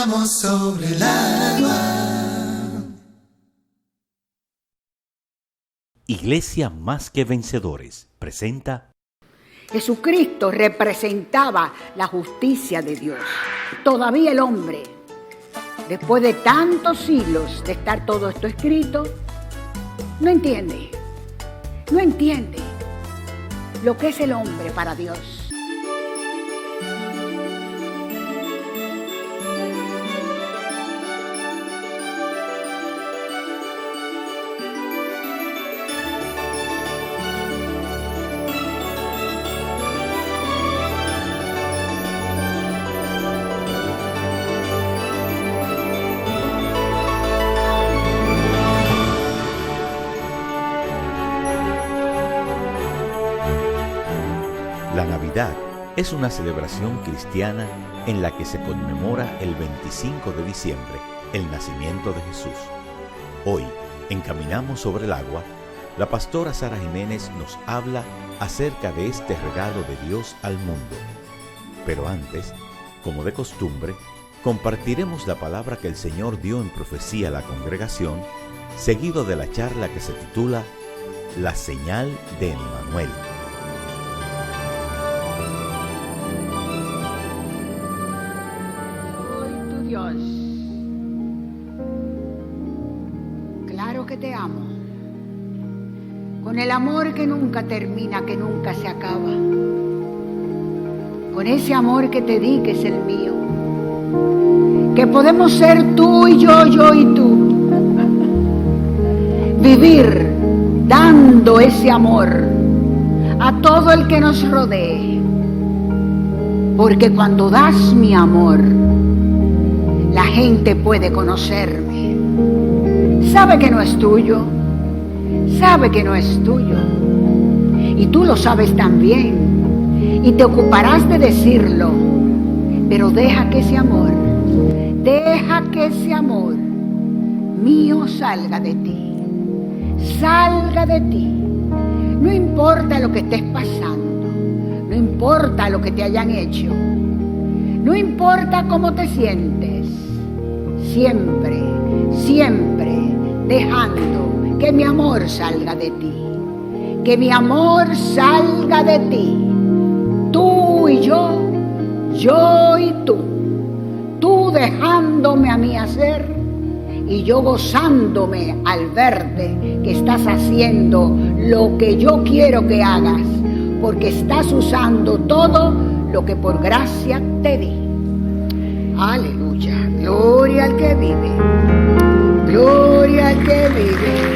Caminamos sobre el agua. Iglesia Más que Vencedores presenta. Jesucristo representaba la justicia de Dios. Todavía el hombre, después de tantos siglos de estar todo esto escrito, no entiende lo que es el hombre para Dios. La Navidad es una celebración cristiana en la que se conmemora el 25 de diciembre el nacimiento de Jesús. Hoy, en Caminamos sobre el agua, la pastora Sara Jiménez nos habla acerca de este regalo de Dios al mundo. Pero antes, como de costumbre, compartiremos la palabra que el Señor dio en profecía a la congregación, seguido de la charla que se titula La señal de Emmanuel. Dios, claro que te amo, con el amor que nunca termina, que nunca se acaba, con ese amor que te di, que es el mío, que podemos ser tú y yo y tú, vivir dando ese amor a todo el que nos rodee, porque cuando das mi amor, la gente puede conocerme. Sabe que no es tuyo. Sabe que no es tuyo. Y tú lo sabes también. Y te ocuparás de decirlo. Pero deja que ese amor mío salga de ti. Salga de ti. No importa lo que estés pasando. No importa lo que te hayan hecho. No importa cómo te sientes. Siempre, siempre dejando que mi amor salga de ti. Que mi amor salga de ti. Tú y yo y tú. Tú dejándome a mí hacer y yo gozándome al verte que estás haciendo lo que yo quiero que hagas, porque estás usando todo lo que por gracia te di. Aleluya, gloria al que vive, gloria al que vive.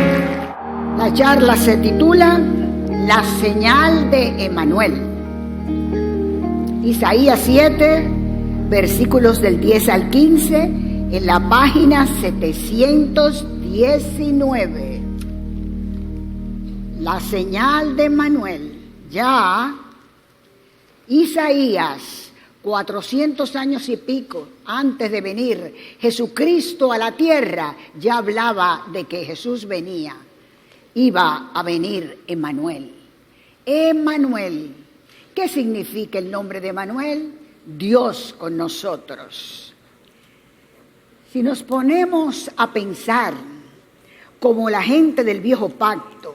La charla se titula La señal de Emmanuel. Isaías 7, versículos del 10 al 15, en la página 719. La señal de Emmanuel. Ya Isaías, 400 años y pico antes de venir Jesucristo a la tierra, ya hablaba de que Jesús venía. Iba a venir Emmanuel. Emmanuel. ¿Qué significa el nombre de Emmanuel? Dios con nosotros. Si nos ponemos a pensar como la gente del viejo pacto,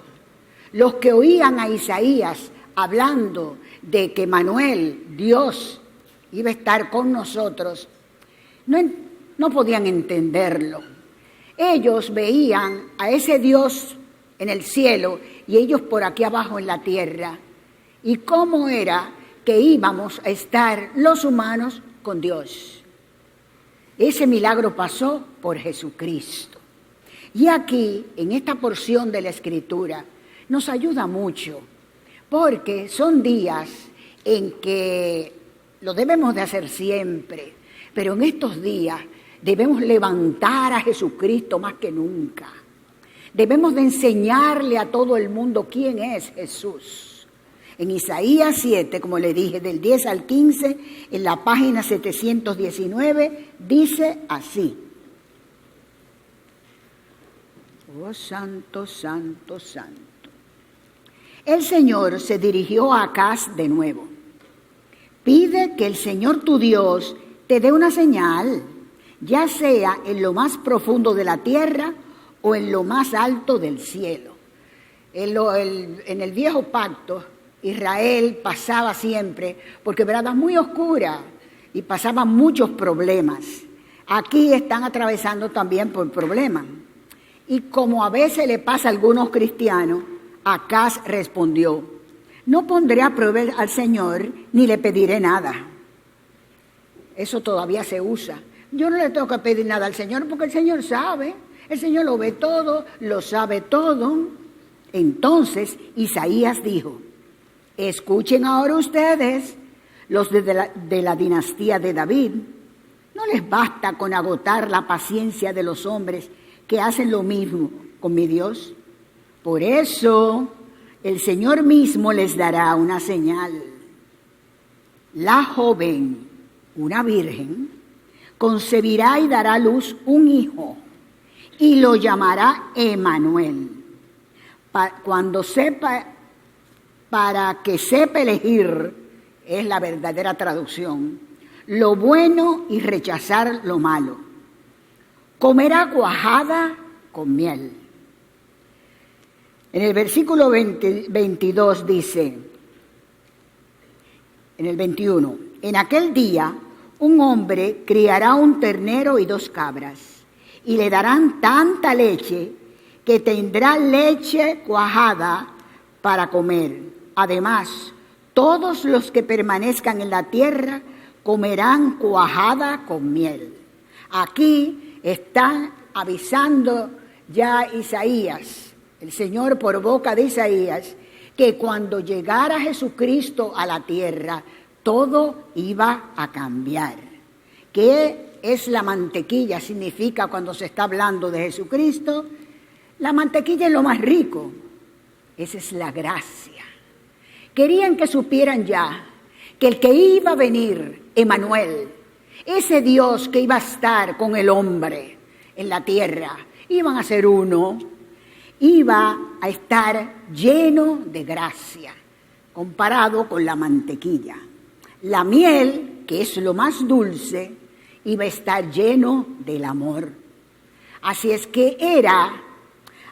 los que oían a Isaías hablando de que Emmanuel, Dios, iba a estar con nosotros, no podían entenderlo. Ellos veían a ese Dios en el cielo y ellos por aquí abajo en la tierra. ¿Y cómo era que íbamos a estar los humanos con Dios? Ese milagro pasó por Jesucristo. Y aquí, en esta porción de la Escritura, nos ayuda mucho, porque son días en que lo debemos de hacer siempre, pero en estos días debemos levantar a Jesucristo más que nunca. Debemos de enseñarle a todo el mundo quién es Jesús. En Isaías 7, como le dije, del 10 al 15, en la página 719, dice así. Oh, santo, santo, santo. El Señor se dirigió a Acaz de nuevo. Pide que el Señor tu Dios te dé una señal. ya sea en lo más profundo de la tierra o en lo más alto del cielo. En el viejo pacto, Israel pasaba siempre, porque era muy oscura y pasaban muchos problemas. Aquí están atravesando también por problemas. Y como a veces le pasa a algunos cristianos, Acaz respondió: no pondré a prueba al Señor ni le pediré nada. Eso todavía se usa. Yo no le tengo que pedir nada al Señor porque el Señor sabe. El Señor lo ve todo, lo sabe todo. Entonces Isaías dijo: escuchen ahora ustedes, los de la dinastía de David. ¿No les basta con agotar la paciencia de los hombres que hacen lo mismo con mi Dios? Por eso el Señor mismo les dará una señal. La joven, una virgen, concebirá y dará a luz un hijo y lo llamará Emmanuel. Para que sepa elegir, es la verdadera traducción, lo bueno y rechazar lo malo. Comerá cuajada con miel. En el versículo 22 dice, en el 21, en aquel día un hombre criará un ternero y 2 cabras, y le darán tanta leche que tendrá leche cuajada para comer. Además, todos los que permanezcan en la tierra comerán cuajada con miel. Aquí está avisando ya Isaías, el Señor por boca de Isaías, que cuando llegara Jesucristo a la tierra, todo iba a cambiar. ¿Qué es la mantequilla? Significa cuando se está hablando de Jesucristo, la mantequilla es lo más rico. Esa es la gracia. Querían que supieran ya que el que iba a venir, Emmanuel, ese Dios que iba a estar con el hombre en la tierra, iban a ser uno, iba a estar lleno de gracia, comparado con la mantequilla. La miel, que es lo más dulce, iba a estar lleno del amor. Así es que era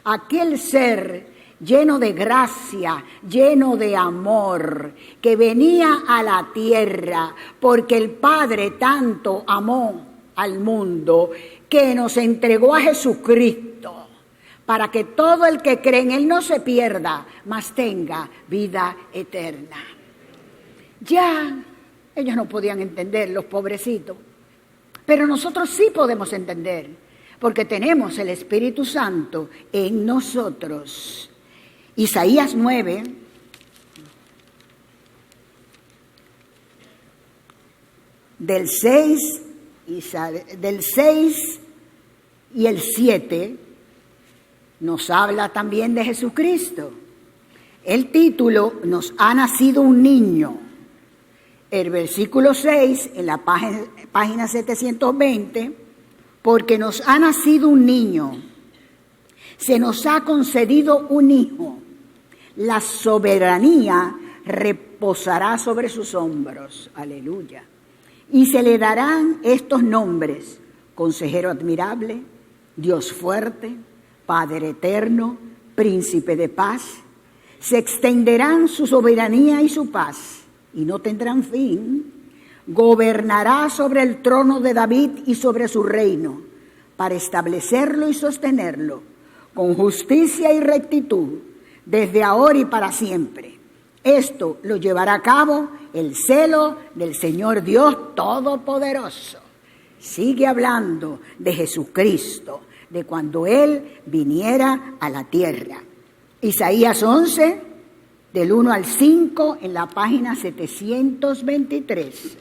aquel ser lleno de gracia, lleno de amor, que venía a la tierra, porque el Padre tanto amó al mundo, que nos entregó a Jesucristo, para que todo el que cree en Él no se pierda, mas tenga vida eterna. Ya ellos no podían entender, los pobrecitos, pero nosotros sí podemos entender, porque tenemos el Espíritu Santo en nosotros. Isaías 9, del 6 y el 7, nos habla también de Jesucristo. El título, nos ha nacido un niño. El versículo 6, en la página 720, porque nos ha nacido un niño, se nos ha concedido un hijo, la soberanía reposará sobre sus hombros. Aleluya. Y se le darán estos nombres: Consejero admirable, Dios fuerte, Padre eterno, Príncipe de paz. Se extenderán su soberanía y su paz, y no tendrán fin. Gobernará sobre el trono de David y sobre su reino, para establecerlo y sostenerlo con justicia y rectitud, desde ahora y para siempre. Esto lo llevará a cabo el celo del Señor Dios Todopoderoso. Sigue hablando de Jesucristo, de cuando Él viniera a la tierra. Isaías 11, del 1 al 5, en la página 723.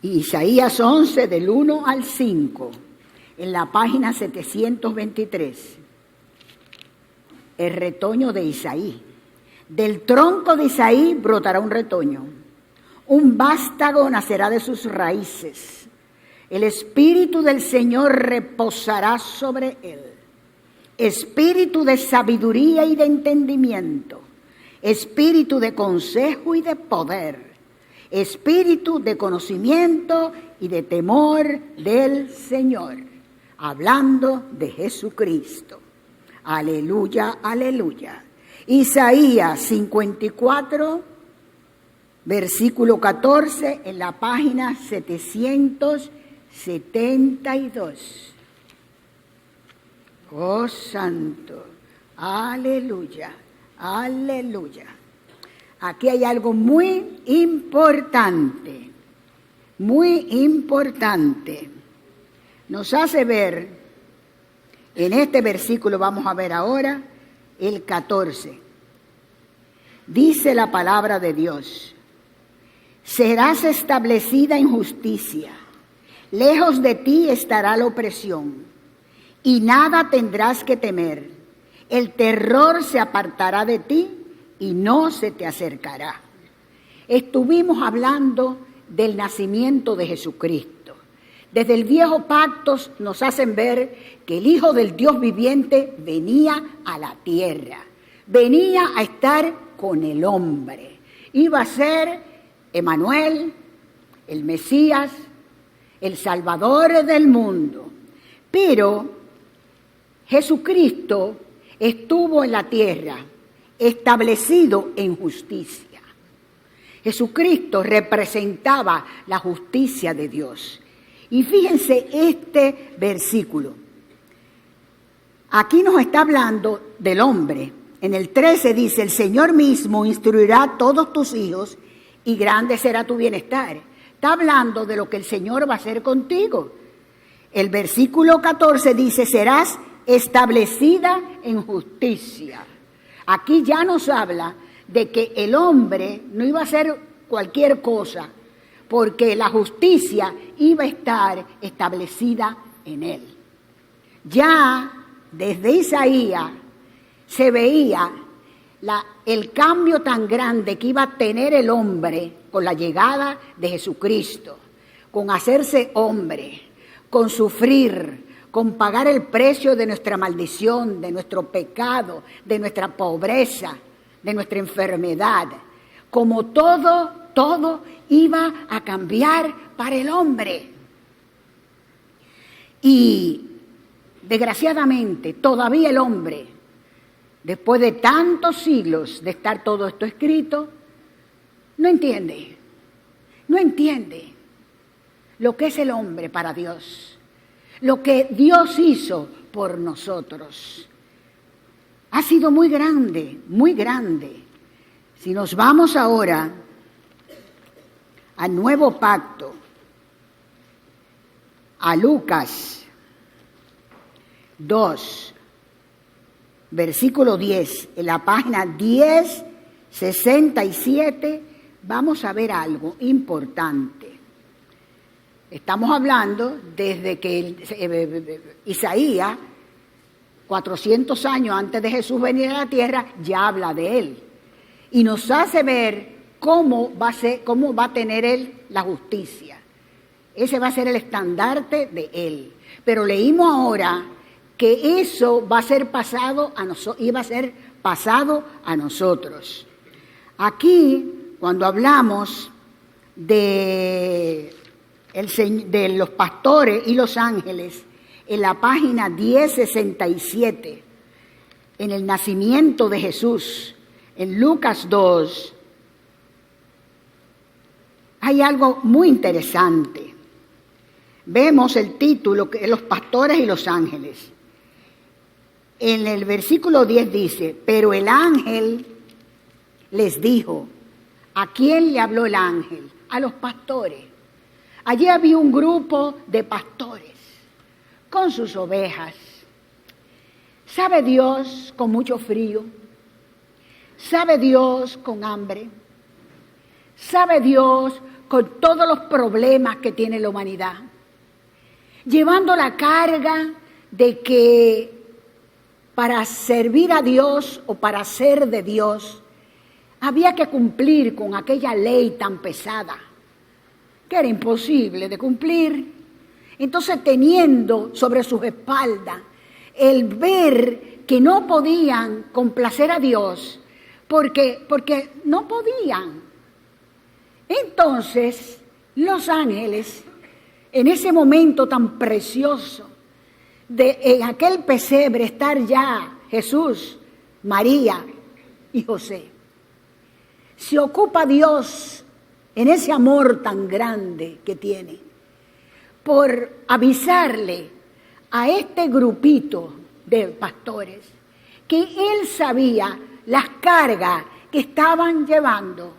Isaías 11, del 1 al 5, en la página 723. El retoño de Isaí. Del tronco de Isaí brotará un retoño. Un vástago nacerá de sus raíces. El Espíritu del Señor reposará sobre él. Espíritu de sabiduría y de entendimiento. Espíritu de consejo y de poder. espíritu de conocimiento y de temor del Señor, hablando de Jesucristo. Aleluya, aleluya. Isaías 54, versículo 14, en la página 772. Oh santo, aleluya, aleluya. Aquí hay algo muy importante, muy importante. Nos hace ver, en este versículo vamos a ver ahora, el 14. Dice la palabra de Dios: serás establecida en justicia, lejos de ti estará la opresión, y nada tendrás que temer. El terror se apartará de ti y no se te acercará. Estuvimos hablando del nacimiento de Jesucristo. Desde el viejo pacto nos hacen ver que el Hijo del Dios viviente venía a la tierra, venía a estar con el hombre. Iba a ser Emmanuel, el Mesías, el Salvador del mundo. Pero Jesucristo estuvo en la tierra, establecido en justicia. Jesucristo representaba la justicia de Dios. Y fíjense este versículo. Aquí nos está hablando del hombre. En el 13 dice: el Señor mismo instruirá a todos tus hijos y grande será tu bienestar. Está hablando de lo que el Señor va a hacer contigo. El versículo 14 dice: serás establecida en justicia. Aquí ya nos habla de que el hombre no iba a hacer cualquier cosa, porque la justicia iba a estar establecida en él. Ya desde Isaías se veía el cambio tan grande que iba a tener el hombre con la llegada de Jesucristo, con hacerse hombre, con sufrir, con pagar el precio de nuestra maldición, de nuestro pecado, de nuestra pobreza, de nuestra enfermedad. Como todo iba a cambiar para el hombre. Y desgraciadamente todavía el hombre, después de tantos siglos de estar todo esto escrito, no entiende lo que es el hombre para Dios, lo que Dios hizo por nosotros. Ha sido muy grande, muy grande. Si nos vamos ahora al nuevo pacto, a Lucas 2, versículo 10, en la página 1067, vamos a ver algo importante. Estamos hablando desde que Isaías, 400 años antes de Jesús venir a la tierra, ya habla de él. Y nos hace ver cómo va a tener él la justicia. Ese va a ser el estandarte de él. Pero leímos ahora que eso va a ser pasado a iba a ser pasado a nosotros. Aquí, cuando hablamos de los pastores y los ángeles, en la página 1067, en el nacimiento de Jesús, en Lucas 2, hay algo muy interesante. Vemos el título, que los pastores y los ángeles. En el versículo 10 dice: pero el ángel les dijo. ¿A quién le habló el ángel? A los pastores. Allí había un grupo de pastores con sus ovejas. ¿Sabe Dios con mucho frío? ¿Sabe Dios con hambre? ¿Sabe Dios con todos los problemas que tiene la humanidad? Llevando la carga de que para servir a Dios o para ser de Dios había que cumplir con aquella ley tan pesada, que era imposible de cumplir. Entonces, teniendo sobre sus espaldas el ver que no podían complacer a Dios, porque no podían. Entonces, Entonces, los ángeles, en ese momento tan precioso, en aquel pesebre estar ya Jesús, María y José, se ocupa Dios en ese amor tan grande que tiene, por avisarle a este grupito de pastores que él sabía las cargas que estaban llevando,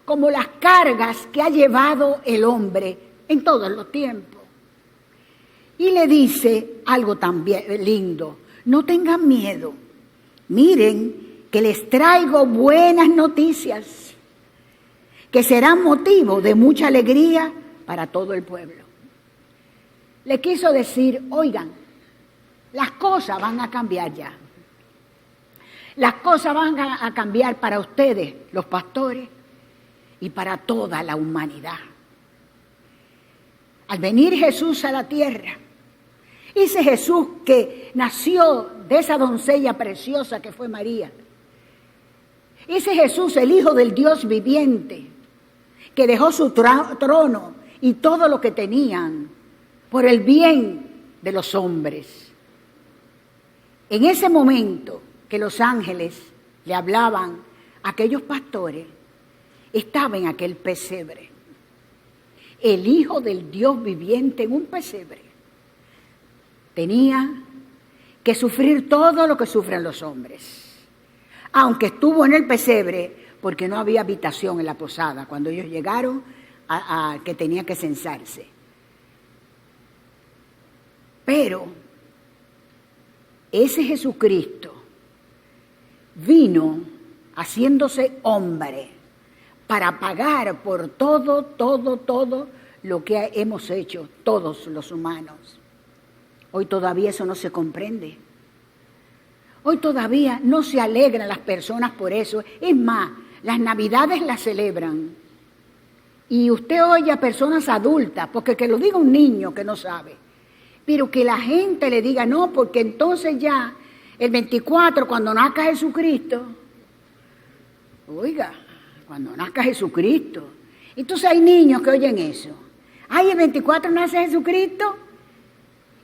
como las cargas que ha llevado el hombre en todos los tiempos. Y le dice algo también lindo: no tengan miedo, miren que les traigo buenas noticias, que serán motivo de mucha alegría para todo el pueblo. Le quiso decir, oigan, las cosas van a cambiar ya. Las cosas van a cambiar para ustedes, los pastores, y para toda la humanidad. Al venir Jesús a la tierra, ese Jesús que nació de esa doncella preciosa que fue María, ese Jesús, el Hijo del Dios viviente, que dejó su trono y todo lo que tenían por el bien de los hombres. En ese momento que los ángeles le hablaban a aquellos pastores, estaba en aquel pesebre el Hijo del Dios viviente en un pesebre. Tenía que sufrir todo lo que sufren los hombres, aunque estuvo en el pesebre porque no había habitación en la posada cuando ellos llegaron a que tenía que censarse. Pero ese Jesucristo vino haciéndose hombre para pagar por todo lo que hemos hecho todos los humanos. Hoy todavía eso no se comprende. Hoy todavía no se alegran las personas por eso. Es más, las Navidades las celebran. Y usted oye a personas adultas, porque que lo diga un niño que no sabe, pero que la gente le diga no, porque entonces ya el 24, cuando nazca Jesucristo, oiga, cuando nazca Jesucristo. Entonces hay niños que oyen eso. Ay, el 24 nace Jesucristo.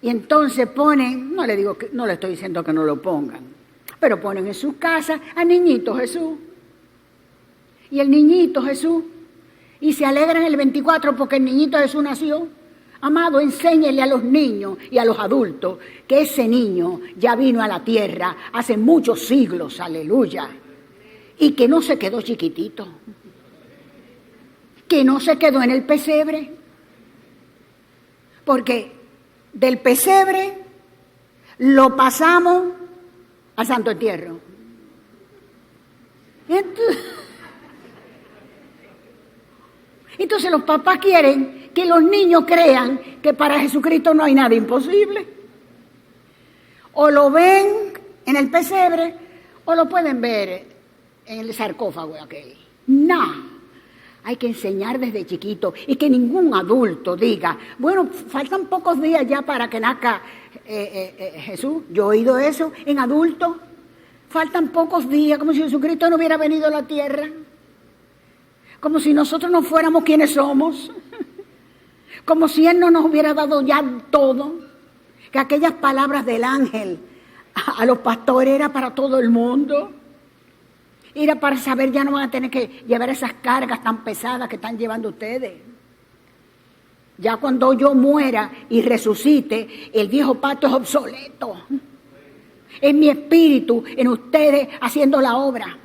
Y entonces ponen, no le estoy diciendo que no lo pongan, pero ponen en sus casas al niñito Jesús. Y el niñito Jesús. Y se alegran el 24 porque el niñito Jesús nació. Amado, enséñele a los niños y a los adultos que ese niño ya vino a la tierra hace muchos siglos, aleluya. Y que no se quedó chiquitito. Que no se quedó en el pesebre. Porque del pesebre lo pasamos al Santo Entierro. Entonces los papás quieren que los niños crean que para Jesucristo no hay nada imposible. O lo ven en el pesebre o lo pueden ver en el sarcófago aquel. No. Hay que enseñar desde chiquito y que ningún adulto diga, bueno, faltan pocos días ya para que nazca Jesús. Yo he oído eso en adultos. Faltan pocos días, como si Jesucristo no hubiera venido a la tierra. Como si nosotros no fuéramos quienes somos. Como si Él no nos hubiera dado ya todo. Que aquellas palabras del ángel a los pastores era para todo el mundo. Era para saber, ya no van a tener que llevar esas cargas tan pesadas que están llevando ustedes. Ya cuando yo muera y resucite, el viejo pacto es obsoleto. Es mi espíritu en ustedes haciendo la obra.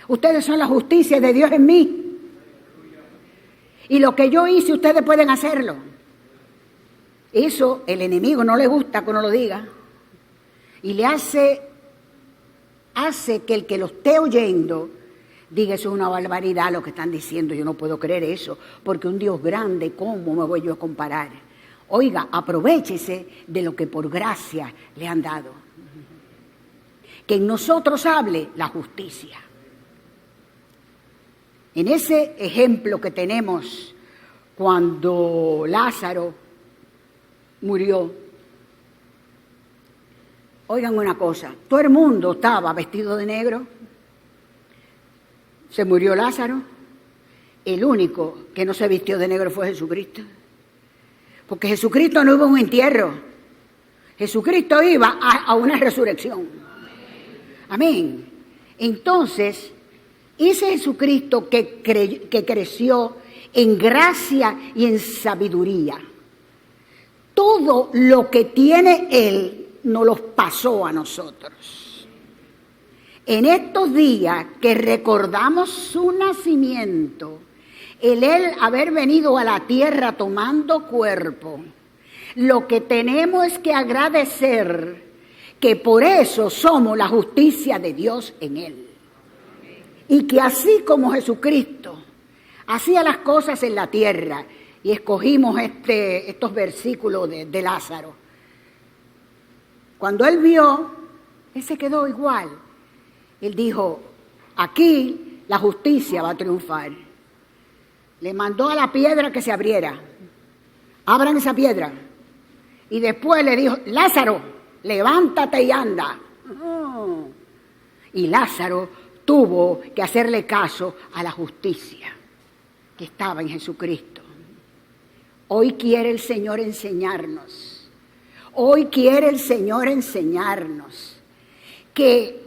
Ustedes son la justicia de Dios en mí. Y lo que yo hice, ustedes pueden hacerlo. Eso el enemigo no le gusta que uno lo diga. Y le hace que el que lo esté oyendo diga, eso es una barbaridad lo que están diciendo, yo no puedo creer eso, porque un Dios grande, ¿cómo me voy yo a comparar? Oiga, aprovéchese de lo que por gracia le han dado. Que en nosotros hable la justicia. En ese ejemplo que tenemos cuando Lázaro murió, oigan una cosa, todo el mundo estaba vestido de negro. Se murió Lázaro. El único que no se vistió de negro fue Jesucristo. Porque Jesucristo no iba a un entierro. Jesucristo iba a una resurrección. Amén. Entonces, ese Jesucristo que creció en gracia y en sabiduría, todo lo que tiene Él nos los pasó a nosotros. En estos días que recordamos su nacimiento, el Él haber venido a la tierra tomando cuerpo, lo que tenemos es que agradecer que por eso somos la justicia de Dios en Él. Y que así como Jesucristo hacía las cosas en la tierra, y escogimos estos versículos de Lázaro, cuando Él vio, Él se quedó igual. Él dijo, aquí la justicia va a triunfar. Le mandó a la piedra que se abriera. Abran esa piedra. Y después le dijo, Lázaro, levántate y anda. Y Lázaro tuvo que hacerle caso a la justicia que estaba en Jesucristo. Hoy quiere el Señor enseñarnos. Hoy quiere el Señor enseñarnos que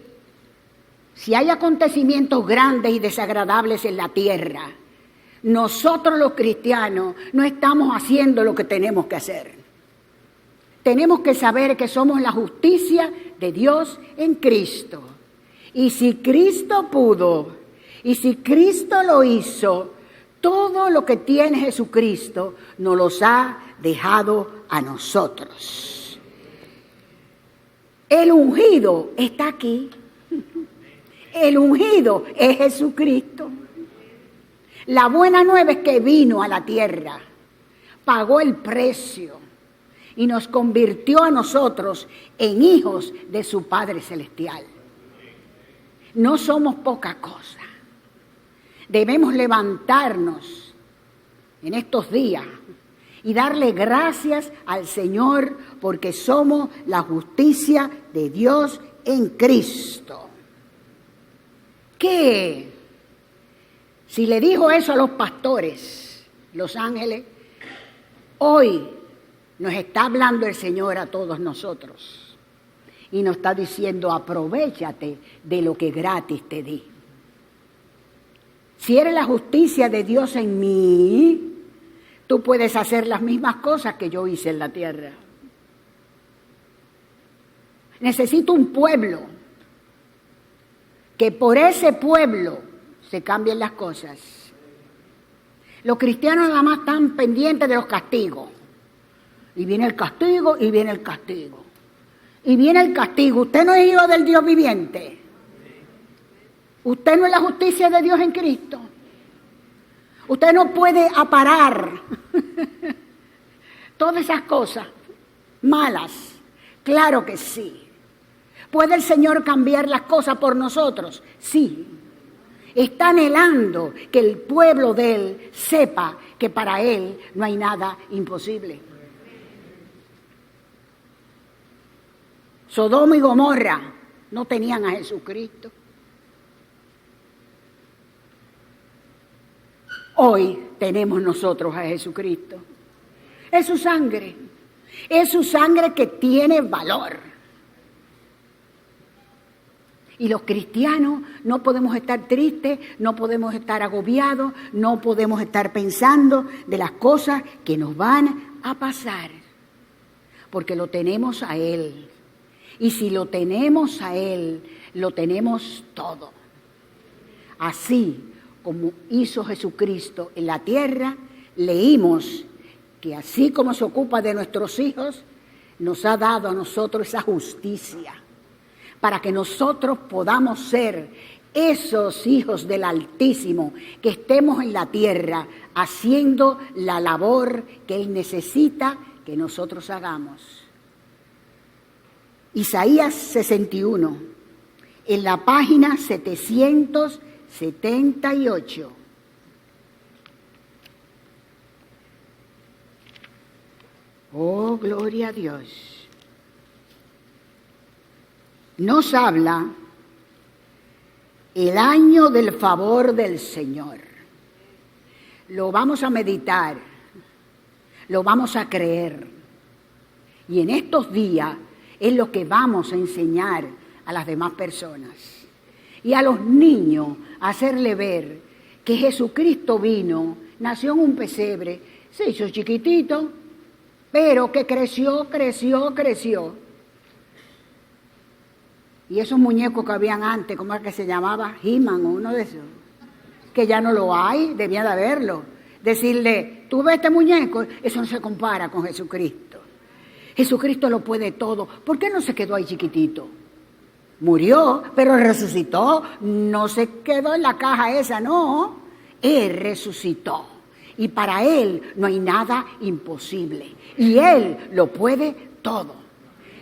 si hay acontecimientos grandes y desagradables en la tierra, nosotros los cristianos no estamos haciendo lo que tenemos que hacer. Tenemos que saber que somos la justicia de Dios en Cristo. Y si Cristo pudo, y si Cristo lo hizo, todo lo que tiene Jesucristo nos los ha dejado a nosotros. El ungido está aquí. El ungido es Jesucristo. La buena nueva es que vino a la tierra, pagó el precio y nos convirtió a nosotros en hijos de su Padre Celestial. No somos poca cosa. Debemos levantarnos en estos días y darle gracias al Señor porque somos la justicia de Dios en Cristo. ¿Qué? Si le dijo eso a los pastores, los ángeles, hoy nos está hablando el Señor a todos nosotros y nos está diciendo, aprovéchate de lo que gratis te di. Si eres la justicia de Dios en mí, tú puedes hacer las mismas cosas que yo hice en la tierra. Necesito un pueblo, que por ese pueblo se cambien las cosas. Los cristianos nada más están pendientes de los castigos. Y viene el castigo, y viene el castigo. Y viene el castigo. Usted no es hijo del Dios viviente. Usted no es la justicia de Dios en Cristo. Usted no puede aparar todas esas cosas malas. Claro que sí. ¿Puede el Señor cambiar las cosas por nosotros? Sí. Está anhelando que el pueblo de Él sepa que para Él no hay nada imposible. Sodoma y Gomorra no tenían a Jesucristo. Hoy tenemos nosotros a Jesucristo. Es su sangre. Es su sangre que tiene valor. Y los cristianos no podemos estar tristes, no podemos estar agobiados, no podemos estar pensando de las cosas que nos van a pasar. Porque lo tenemos a Él. Y si lo tenemos a Él, lo tenemos todo. Así como hizo Jesucristo en la tierra, leímos que así como se ocupa de nuestros hijos, nos ha dado a nosotros esa justicia, para que nosotros podamos ser esos hijos del Altísimo, que estemos en la tierra haciendo la labor que Él necesita que nosotros hagamos. Isaías 61, en la página 778. Oh, gloria a Dios. Nos habla el año del favor del Señor. Lo vamos a meditar, lo vamos a creer. Y en estos días es lo que vamos a enseñar a las demás personas. Y a los niños hacerle ver que Jesucristo vino, nació en un pesebre, se hizo chiquitito, pero que creció. Y esos muñecos que habían antes, ¿cómo es que se llamaba? He-Man o uno de esos, que ya no lo hay, debía de haberlo. Decirle, ¿tú ves este muñeco? Eso no se compara con Jesucristo. Jesucristo lo puede todo. ¿Por qué no se quedó ahí chiquitito? Murió, pero resucitó. No se quedó en la caja esa, no. Él resucitó. Y para Él no hay nada imposible. Y Él lo puede todo.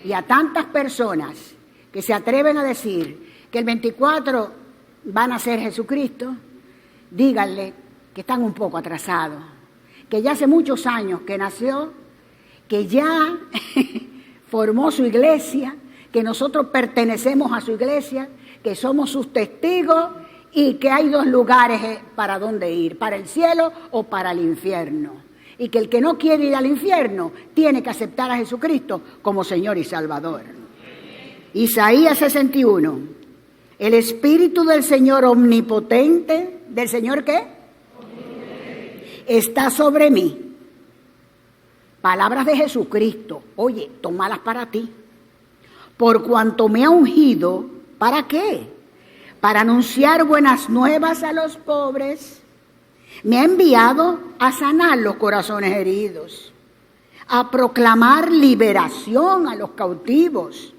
Y a tantas personas que se atreven a decir que el 24 van a ser Jesucristo, díganle que están un poco atrasados, que ya hace muchos años que nació, que ya formó su iglesia, que nosotros pertenecemos a su iglesia, que somos sus testigos y que hay dos lugares para dónde ir, para el cielo o para el infierno. Y que el que no quiere ir al infierno tiene que aceptar a Jesucristo como Señor y Salvador. Isaías 61. El Espíritu del Señor omnipotente, ¿del Señor qué? Está sobre mí. Palabras de Jesucristo. Oye, tómalas para ti. Por cuanto me ha ungido, ¿para qué? Para anunciar buenas nuevas a los pobres. Me ha enviado a sanar los corazones heridos, a proclamar liberación a los cautivos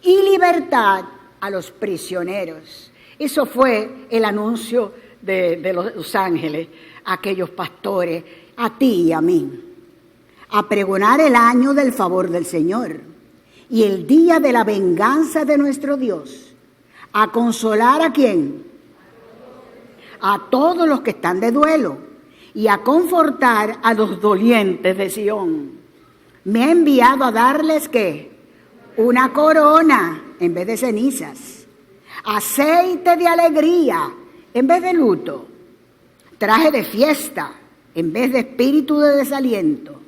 y libertad a los prisioneros. Eso fue el anuncio de los ángeles, a aquellos pastores, a ti y a mí. A pregonar el año del favor del Señor y el día de la venganza de nuestro Dios. A consolar ¿a quién? A todos los que están de duelo y a confortar a los dolientes de Sión. Me ha enviado a darles ¿qué? Una corona en vez de cenizas, aceite de alegría en vez de luto, traje de fiesta en vez de espíritu de desaliento.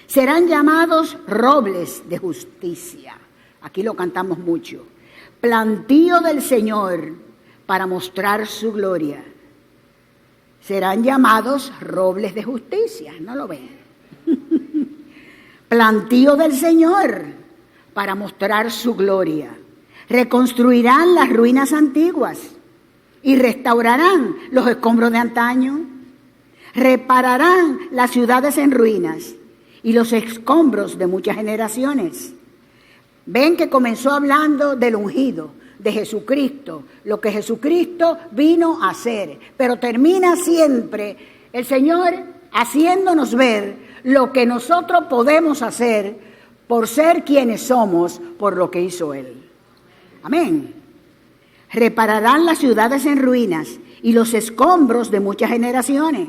Serán llamados robles de justicia. Aquí lo cantamos mucho. Plantío del Señor para mostrar su gloria. Serán llamados robles de justicia. ¿No lo ven? Plantío del Señor para mostrar su gloria. Reconstruirán las ruinas antiguas y restaurarán los escombros de antaño. Repararán las ciudades en ruinas y los escombros de muchas generaciones. Ven que comenzó hablando del ungido, de Jesucristo, lo que Jesucristo vino a hacer, pero termina siempre el Señor haciéndonos ver lo que nosotros podemos hacer por ser quienes somos, por lo que hizo Él. Amén. Repararán las ciudades en ruinas y los escombros de muchas generaciones.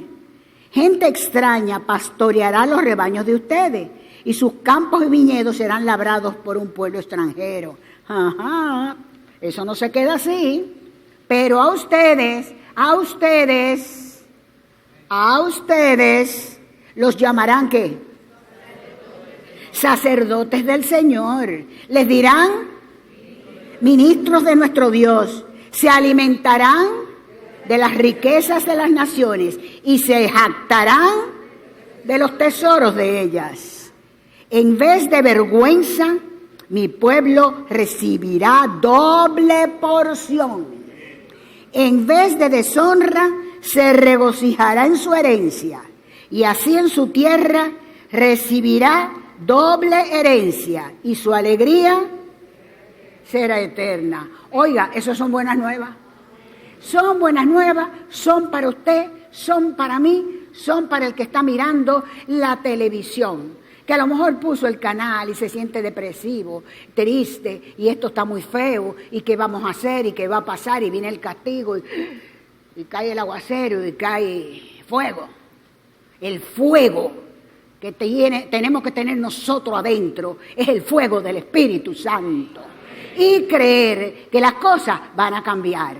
Gente extraña pastoreará los rebaños de ustedes y sus campos y viñedos serán labrados por un pueblo extranjero. Ajá, eso no se queda así. Pero a ustedes los llamarán ¿qué? Sacerdotes del Señor. Les dirán ministros de nuestro Dios. Se alimentarán de las riquezas de las naciones y se jactarán de los tesoros de ellas. En vez de vergüenza, mi pueblo recibirá doble porción. En vez de deshonra, se regocijará en su herencia, y así en su tierra recibirá doble herencia, y su alegría será eterna. Oiga, ¿eso son buenas nuevas? Son buenas nuevas, son para usted, son para mí, son para el que está mirando la televisión, que a lo mejor puso el canal y se siente depresivo, triste, y esto está muy feo, y qué vamos a hacer, y qué va a pasar, y viene el castigo, y cae el aguacero, y cae fuego. El fuego que tenemos que tener nosotros adentro es el fuego del Espíritu Santo. Y creer que las cosas van a cambiar.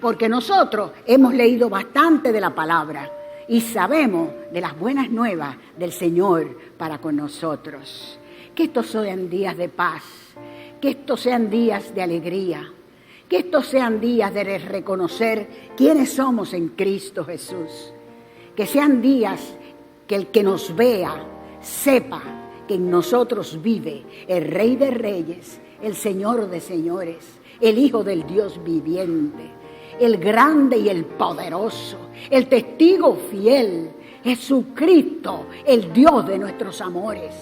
porque nosotros hemos leído bastante de la palabra y sabemos de las buenas nuevas del Señor para con nosotros. Que estos sean días de paz, que estos sean días de alegría, que estos sean días de reconocer quiénes somos en Cristo Jesús. Que sean días que el que nos vea sepa que en nosotros vive el Rey de Reyes, el Señor de Señores, el Hijo del Dios viviente, el grande y el poderoso, el testigo fiel, Jesucristo, el Dios de nuestros amores.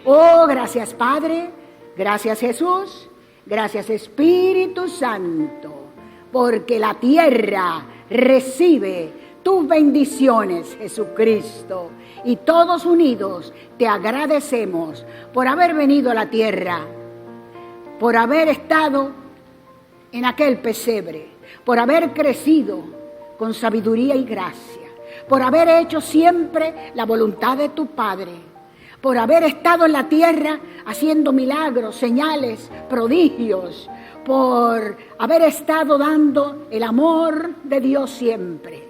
Oh, gracias Padre, gracias Jesús, gracias Espíritu Santo, porque la tierra recibe tus bendiciones, Jesucristo, y todos unidos te agradecemos por haber venido a la tierra, por haber estado en aquel pesebre, por haber crecido con sabiduría y gracia, por haber hecho siempre la voluntad de tu Padre, por haber estado en la tierra haciendo milagros, señales, prodigios, por haber estado dando el amor de Dios siempre,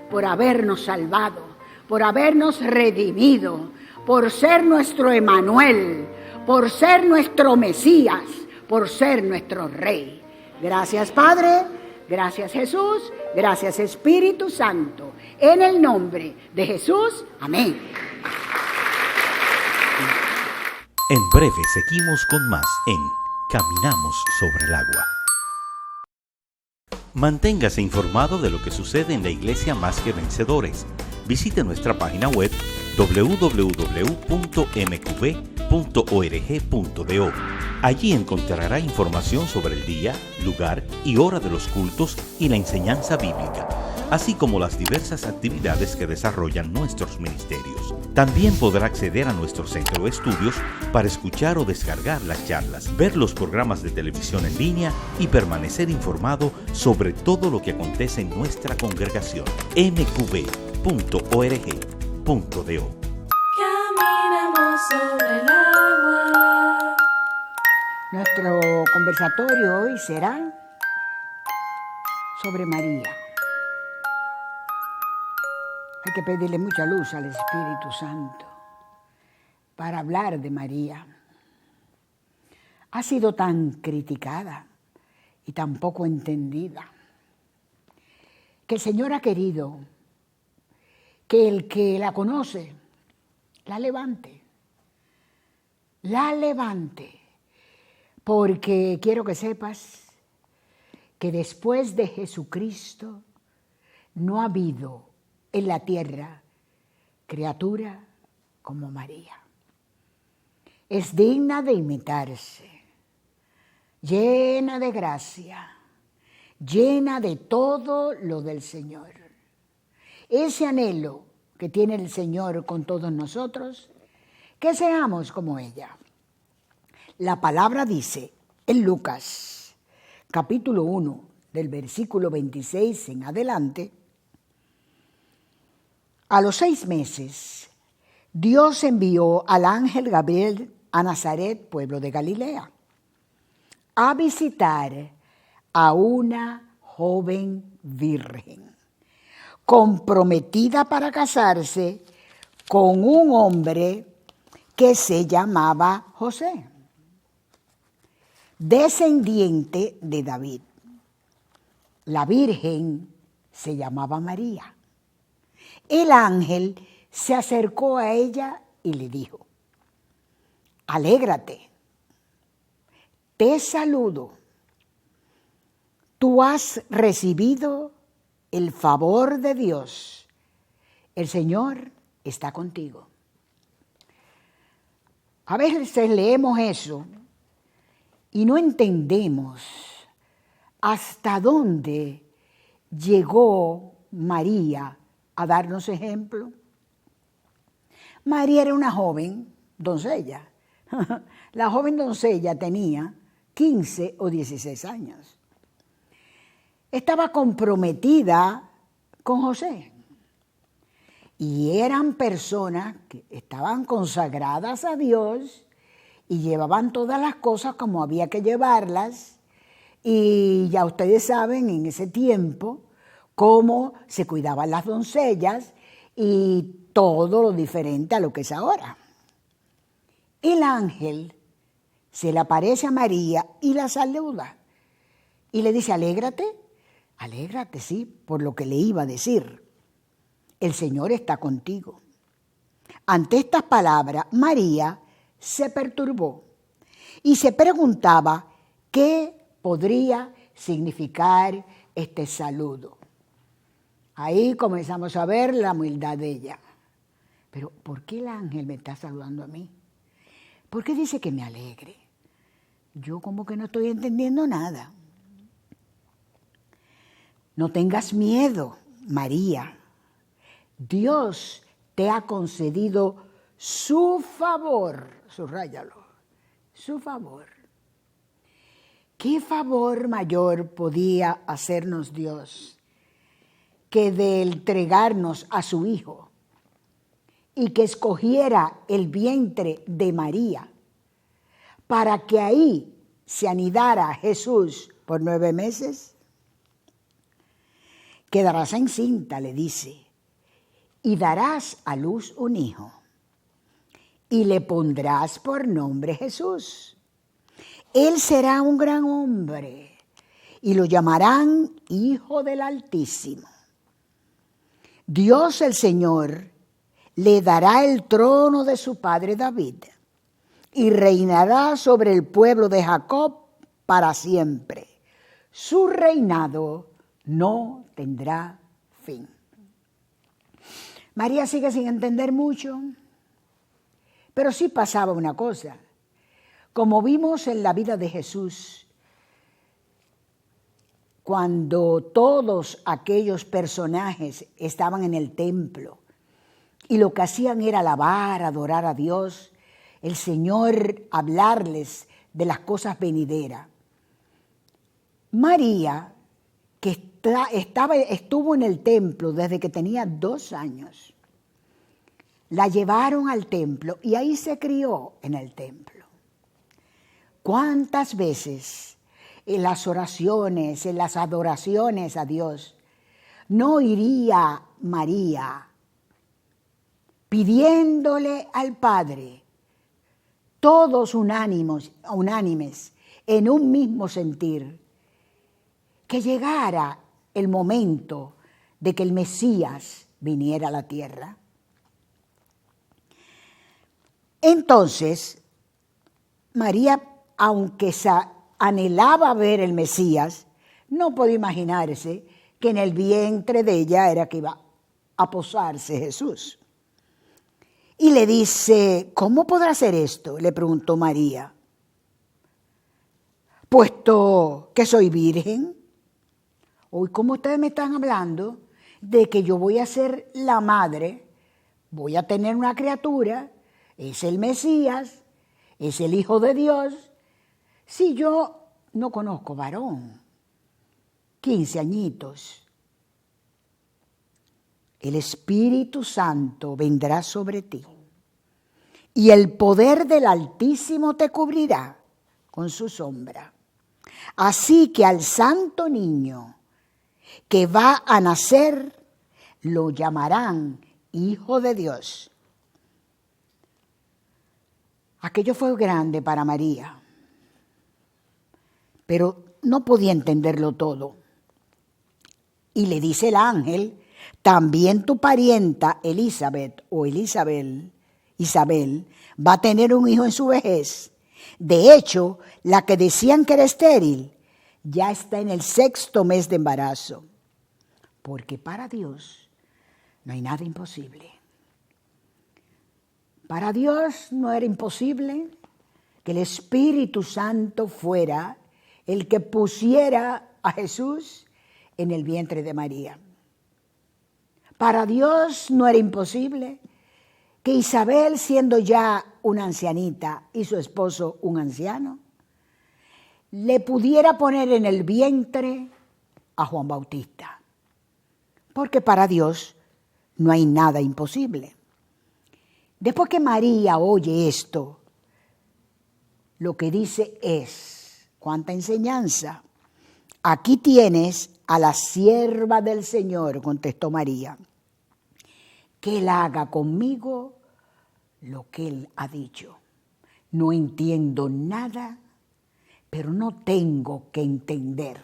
por habernos salvado, por habernos redimido, por ser nuestro Emmanuel, por ser nuestro Mesías, por ser nuestro Rey. Gracias Padre, gracias Jesús, gracias Espíritu Santo, en el nombre de Jesús, amén. En breve seguimos con más en Caminamos sobre el agua. Manténgase informado de lo que sucede en la Iglesia Más que Vencedores. Visite nuestra página web www.mqv.org.do. Allí encontrará información sobre el día, lugar y hora de los cultos y la enseñanza bíblica, así como las diversas actividades que desarrollan nuestros ministerios. También podrá acceder a nuestro centro de estudios para escuchar o descargar las charlas, ver los programas de televisión en línea y permanecer informado sobre todo lo que acontece en nuestra congregación. mqv.org.do. Caminamos sobre el agua. Nuestro conversatorio hoy será sobre María. Hay que pedirle mucha luz al Espíritu Santo para hablar de María. Ha sido tan criticada y tan poco entendida que el Señor ha querido que el que la conoce la levante, porque quiero que sepas que después de Jesucristo no ha habido en la tierra criatura como María. Es digna de imitarse, llena de gracia, llena de todo lo del Señor. Ese anhelo que tiene el Señor con todos nosotros, que seamos como ella. La palabra dice en Lucas, capítulo 1, del versículo 26 en adelante: a los 6 meses, Dios envió al ángel Gabriel a Nazaret, pueblo de Galilea, a visitar a una joven virgen, comprometida para casarse con un hombre que se llamaba José, descendiente de David. La virgen se llamaba María. El ángel se acercó a ella y le dijo: alégrate, te saludo, tú has recibido el favor de Dios, el Señor está contigo. A veces leemos eso y no entendemos hasta dónde llegó María a darnos ejemplo. María era una joven doncella. La joven doncella tenía 15 o 16 años. Estaba comprometida con José. Y eran personas que estaban consagradas a Dios y llevaban todas las cosas como había que llevarlas. Y ya ustedes saben en ese tiempo cómo se cuidaban las doncellas y todo lo diferente a lo que es ahora. El ángel se le aparece a María y la saluda y le dice, alégrate, sí, por lo que le iba a decir. El Señor está contigo. Ante estas palabras, María se perturbó y se preguntaba qué podría significar este saludo. Ahí comenzamos a ver la humildad de ella. Pero, ¿por qué el ángel me está saludando a mí? ¿Por qué dice que me alegre? Yo como que no estoy entendiendo nada. No tengas miedo, María. Dios te ha concedido su favor. Subráyalo. Su favor. ¿Qué favor mayor podía hacernos Dios que de entregarnos a su Hijo y que escogiera el vientre de María para que ahí se anidara Jesús por 9 meses? Quedarás encinta, le dice, y darás a luz un hijo, y le pondrás por nombre Jesús. Él será un gran hombre, y lo llamarán Hijo del Altísimo. Dios el Señor le dará el trono de su padre David, y reinará sobre el pueblo de Jacob para siempre. Su reinado no tendrá fin. María sigue sin entender mucho, pero sí pasaba una cosa. Como vimos en la vida de Jesús, cuando todos aquellos personajes estaban en el templo y lo que hacían era alabar, adorar a Dios, el Señor hablarles de las cosas venideras. María, que estuvo en el templo desde que tenía 2 años, la llevaron al templo y ahí se crió en el templo. ¿Cuántas veces en las oraciones, en las adoraciones a Dios, no iría María pidiéndole al Padre, todos unánimes, en un mismo sentir, que llegara el momento de que el Mesías viniera a la tierra? Entonces, María, aunque anhelaba ver el Mesías, no podía imaginarse que en el vientre de ella era que iba a posarse Jesús. Y le dice, ¿cómo podrá ser esto?, le preguntó María, puesto que soy virgen. Hoy, ¿cómo ustedes me están hablando de que yo voy a ser la madre, voy a tener una criatura, es el Mesías, es el Hijo de Dios, si yo no conozco varón? 15 añitos. El Espíritu Santo vendrá sobre ti y el poder del Altísimo te cubrirá con su sombra. Así que al santo niño que va a nacer lo llamarán Hijo de Dios. Aquello fue grande para María, pero no podía entenderlo todo. Y le dice el ángel, también tu parienta Elizabeth o Isabel va a tener un hijo en su vejez. De hecho, la que decían que era estéril ya está en el 6º mes de embarazo, porque para Dios no hay nada imposible. Para Dios no era imposible que el Espíritu Santo fuera el que pusiera a Jesús en el vientre de María. Para Dios no era imposible que Isabel, siendo ya una ancianita y su esposo un anciano, le pudiera poner en el vientre a Juan Bautista. Porque para Dios no hay nada imposible. Después que María oye esto, lo que dice es, cuánta enseñanza. aquí tienes a la sierva del Señor, contestó María, que Él haga conmigo lo que Él ha dicho. No entiendo nada, pero no tengo que entender.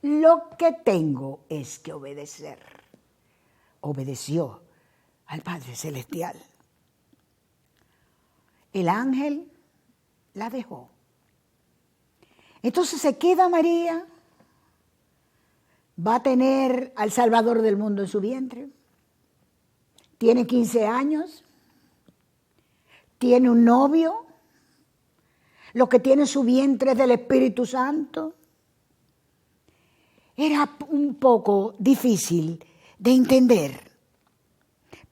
Lo que tengo es que obedecer. Obedeció al Padre Celestial. El ángel la dejó. Entonces se queda María, va a tener al Salvador del mundo en su vientre, tiene 15 años, tiene un novio, lo que tiene en su vientre es del Espíritu Santo. Era un poco difícil de entender,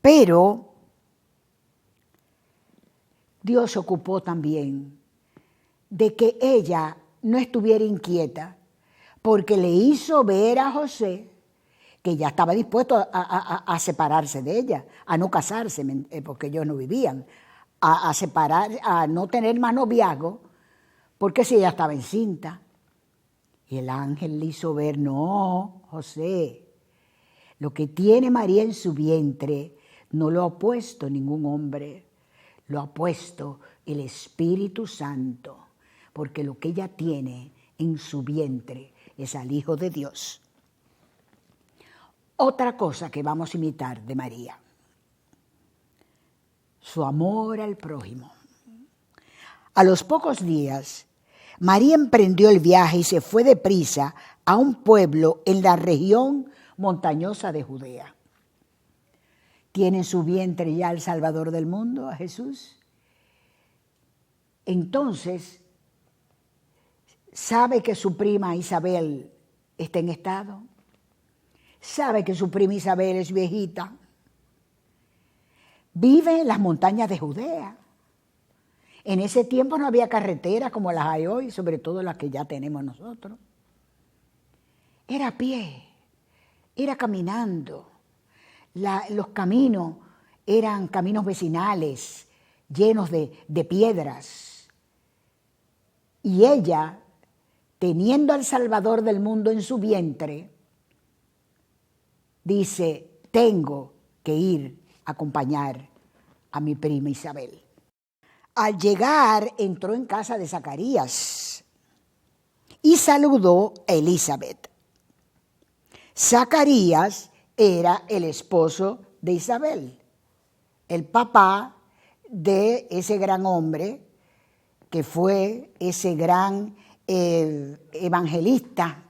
pero Dios se ocupó también de que ella no estuviera inquieta, porque le hizo ver a José que ya estaba dispuesto a separarse de ella, a no casarse, porque ellos no vivían, a separar, a no tener más noviazgo, porque si ella estaba encinta. Y el ángel le hizo ver, no, José, lo que tiene María en su vientre no lo ha puesto ningún hombre, lo ha puesto el Espíritu Santo, porque lo que ella tiene en su vientre es al Hijo de Dios. Otra cosa que vamos a imitar de María, su amor al prójimo. A los pocos días, María emprendió el viaje y se fue deprisa a un pueblo en la región montañosa de Judea. Tiene en su vientre ya el Salvador del mundo, a Jesús. Entonces, sabe que su prima Isabel está en estado, sabe que su prima Isabel es viejita, vive en las montañas de Judea. En ese tiempo no había carreteras como las hay hoy, sobre todo las que ya tenemos nosotros. Era a pie, era caminando. Los caminos eran caminos vecinales, llenos de piedras. Y ella, teniendo al Salvador del mundo en su vientre, dice, tengo que ir a acompañar a mi prima Isabel. Al llegar, entró en casa de Zacarías y saludó a Elizabeth. Zacarías era el esposo de Isabel, el papá de ese gran hombre que fue ese gran evangelista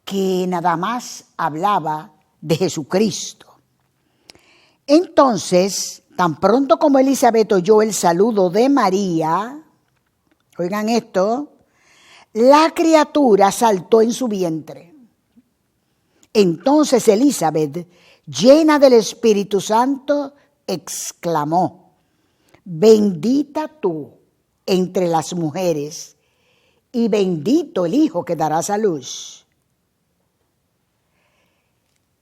que nada más hablaba de Jesucristo. Entonces, tan pronto como Elizabeth oyó el saludo de María, oigan esto, la criatura saltó en su vientre. Entonces Elizabeth, llena del Espíritu Santo, exclamó, bendita tú entre las mujeres y bendito el hijo que darás a luz.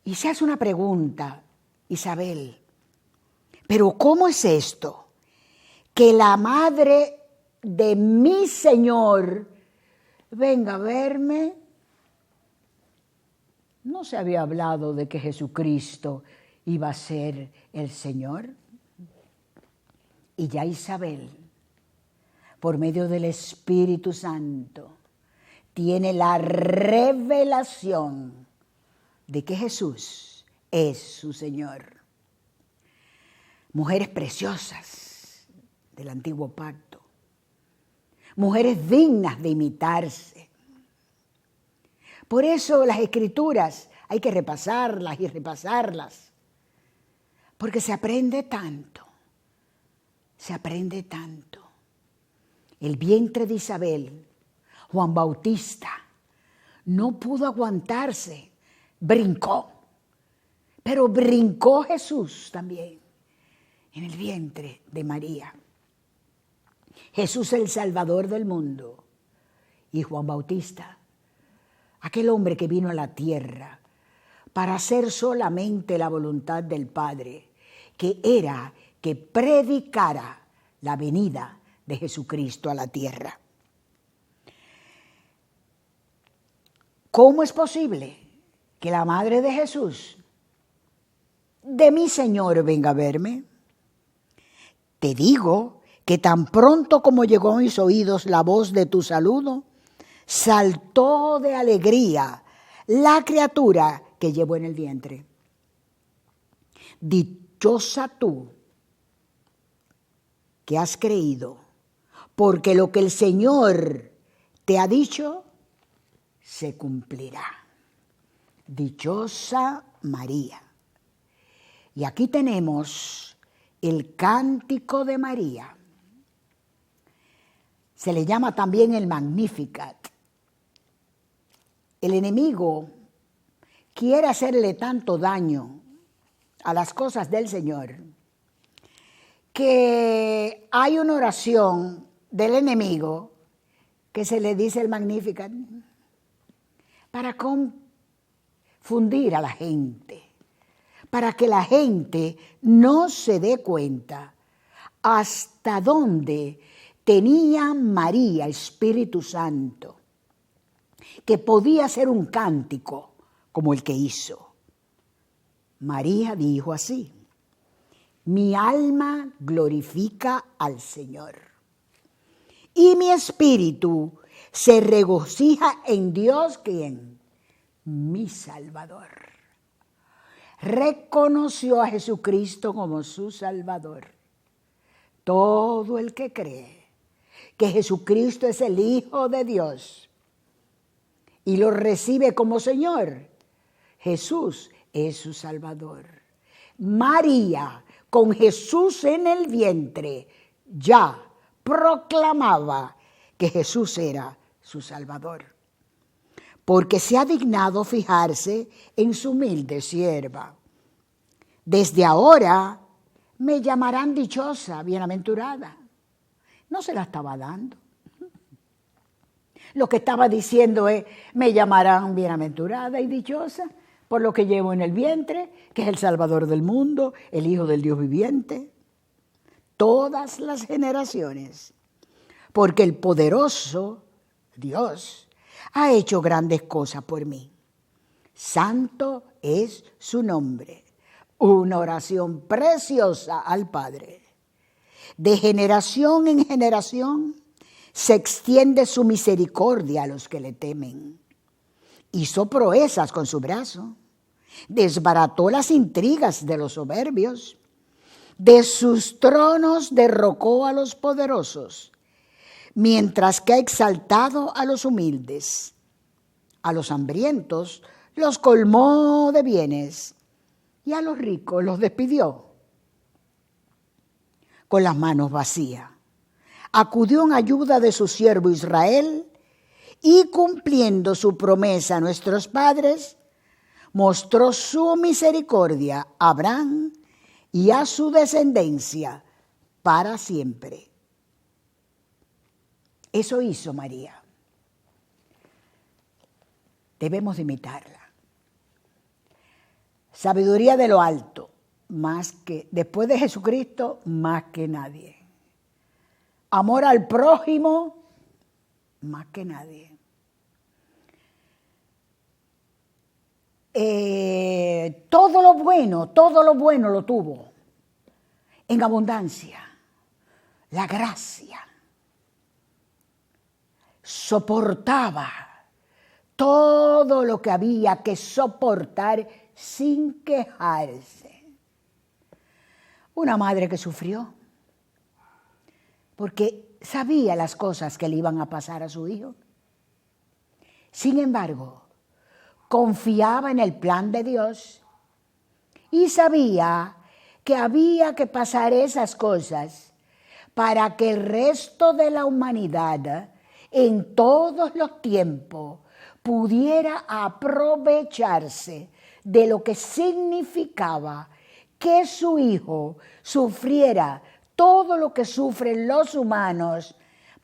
Y se hace una pregunta, Isabel, ¿pero cómo es esto? Que la madre de mi Señor venga a verme. ¿No se había hablado de que Jesucristo iba a ser el Señor? Y ya Isabel, por medio del Espíritu Santo, tiene la revelación de que Jesús es su Señor. Mujeres preciosas del antiguo pacto, mujeres dignas de imitarse. Por eso las Escrituras hay que repasarlas y repasarlas, porque se aprende tanto, se aprende tanto. El vientre de Isabel, Juan Bautista, no pudo aguantarse, brincó, pero brincó Jesús también en el vientre de María. Jesús el Salvador del mundo y Juan Bautista, aquel hombre que vino a la tierra para hacer solamente la voluntad del Padre, que era que predicara la venida de Jesucristo a la tierra. ¿cómo es posible que la madre de Jesús, de mi Señor, venga a verme? Te digo que tan pronto como llegó a mis oídos la voz de tu saludo, saltó de alegría la criatura que llevo en el vientre. Dichosa tú que has creído, porque lo que el Señor te ha dicho se cumplirá. Dichosa María. Y aquí tenemos el cántico de María. Se le llama también el Magnificat. El enemigo quiere hacerle tanto daño a las cosas del Señor que hay una oración del enemigo que se le dice el Magnificat para confundir a la gente, para que la gente no se dé cuenta hasta dónde tenía María Espíritu Santo, que podía ser un cántico como el que hizo. María dijo así: mi alma glorifica al Señor, y mi espíritu se regocija en Dios, ¿quién? Mi Salvador. Reconoció a Jesucristo como su Salvador. Todo el que cree que Jesucristo es el Hijo de Dios y lo recibe como Señor, Jesús es su Salvador. María, con Jesús en el vientre, ya proclamaba que Jesús era su Salvador, porque se ha dignado fijarse en su humilde sierva. Desde ahora me llamarán dichosa, bienaventurada. No se la estaba dando. Lo que estaba diciendo es: me llamarán bienaventurada y dichosa por lo que llevo en el vientre, que es el Salvador del mundo, el Hijo del Dios viviente. Todas las generaciones, porque el poderoso Dios ha hecho grandes cosas por mí. Santo es su nombre. Una oración preciosa al Padre. De generación en generación se extiende su misericordia a los que le temen. Hizo proezas con su brazo, desbarató las intrigas de los soberbios, de sus tronos derrocó a los poderosos, mientras que ha exaltado a los humildes. A los hambrientos los colmó de bienes y a los ricos los despidió con las manos vacías. Acudió en ayuda de su siervo Israel y, cumpliendo su promesa a nuestros padres, mostró su misericordia a Abraham y a su descendencia para siempre. Eso hizo María. Debemos de imitarla. Sabiduría de lo alto, más que, después de Jesucristo, más que nadie. Amor al prójimo, más que nadie. Todo lo bueno lo tuvo en abundancia. La gracia. Soportaba todo lo que había que soportar sin quejarse. Una madre que sufrió porque sabía las cosas que le iban a pasar a su hijo. Sin embargo, confiaba en el plan de Dios y sabía que había que pasar esas cosas para que el resto de la humanidad en todos los tiempos pudiera aprovecharse de lo que significaba que su hijo sufriera todo lo que sufren los humanos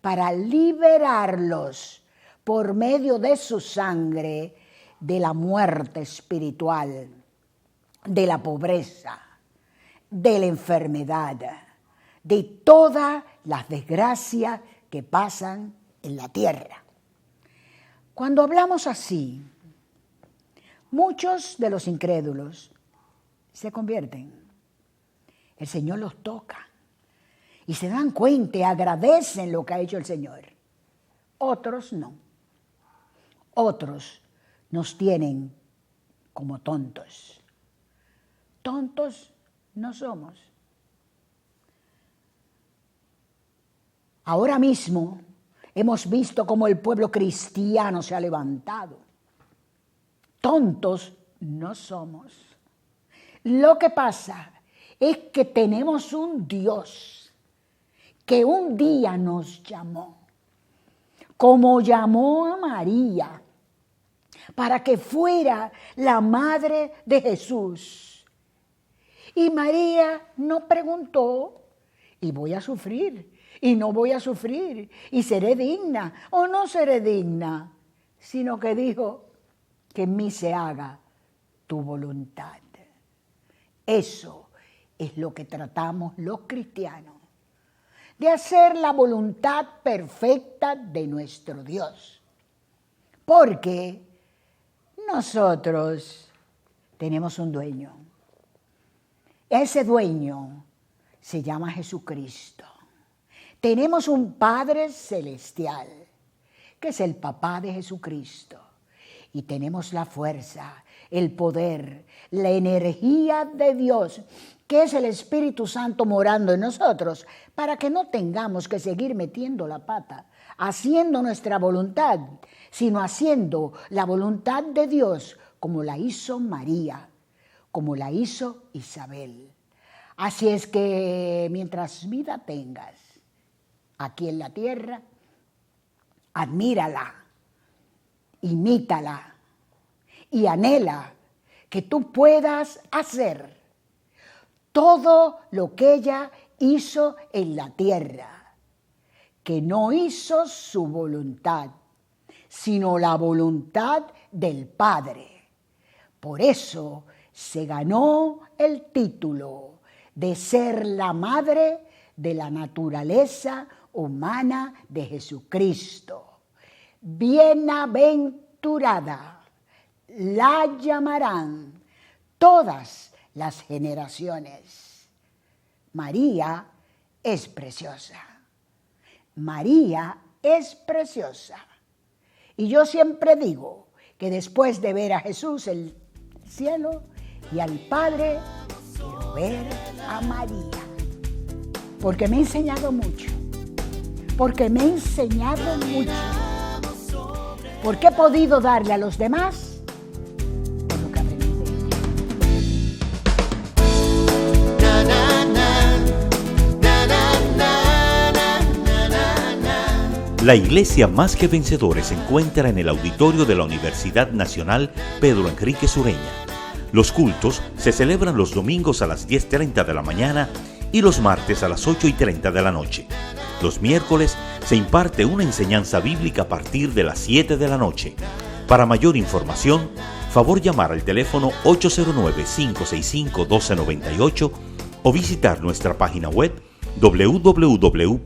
para liberarlos por medio de su sangre de la muerte espiritual, de la pobreza, de la enfermedad, de todas las desgracias que pasan en la tierra. Cuando hablamos así, muchos de los incrédulos se convierten. El Señor los toca y se dan cuenta y agradecen lo que ha hecho el Señor. Otros no. Otros nos tienen como tontos. Tontos no somos. Ahora mismo hemos visto cómo el pueblo cristiano se ha levantado. Tontos no somos. Lo que pasa es que tenemos un Dios que un día nos llamó, como llamó a María, para que fuera la madre de Jesús. Y María no preguntó, ¿y voy a sufrir? ¿Y no voy a sufrir? ¿Y seré digna o no seré digna? Sino que dijo, que en mí se haga tu voluntad. Eso es lo que tratamos los cristianos, de hacer la voluntad perfecta de nuestro Dios. Porque nosotros tenemos un dueño. Ese dueño se llama Jesucristo. Tenemos un Padre celestial, que es el papá de Jesucristo. Y tenemos la fuerza, el poder, la energía de Dios, que es el Espíritu Santo morando en nosotros, para que no tengamos que seguir metiendo la pata, haciendo nuestra voluntad, sino haciendo la voluntad de Dios, como la hizo María, como la hizo Isabel. Así es que mientras vida tengas aquí en la tierra, admírala, imítala y anhela que tú puedas hacer todo lo que ella hizo en la tierra, que no hizo su voluntad, sino la voluntad del Padre. Por eso se ganó el título de ser la madre de la naturaleza humana de Jesucristo. Bienaventurada la llamarán todas las generaciones. María es preciosa. María es preciosa. Y yo siempre digo que después de ver a Jesús en el cielo y al Padre, quiero ver a María. Porque me ha enseñado mucho. Porque me ha enseñado mucho. Porque he podido darle a los demás por lo que aprendí de ella. La Iglesia Más que Vencedores se encuentra en el auditorio de la Universidad Nacional Pedro Enrique Sureña. Los cultos se celebran los domingos a las 10:30 de la mañana y los martes a las 8:30 de la noche. Los miércoles se imparte una enseñanza bíblica a partir de las 7 de la noche. Para mayor información, favor llamar al teléfono 809-565-1298 o visitar nuestra página web www.mqv.org.do.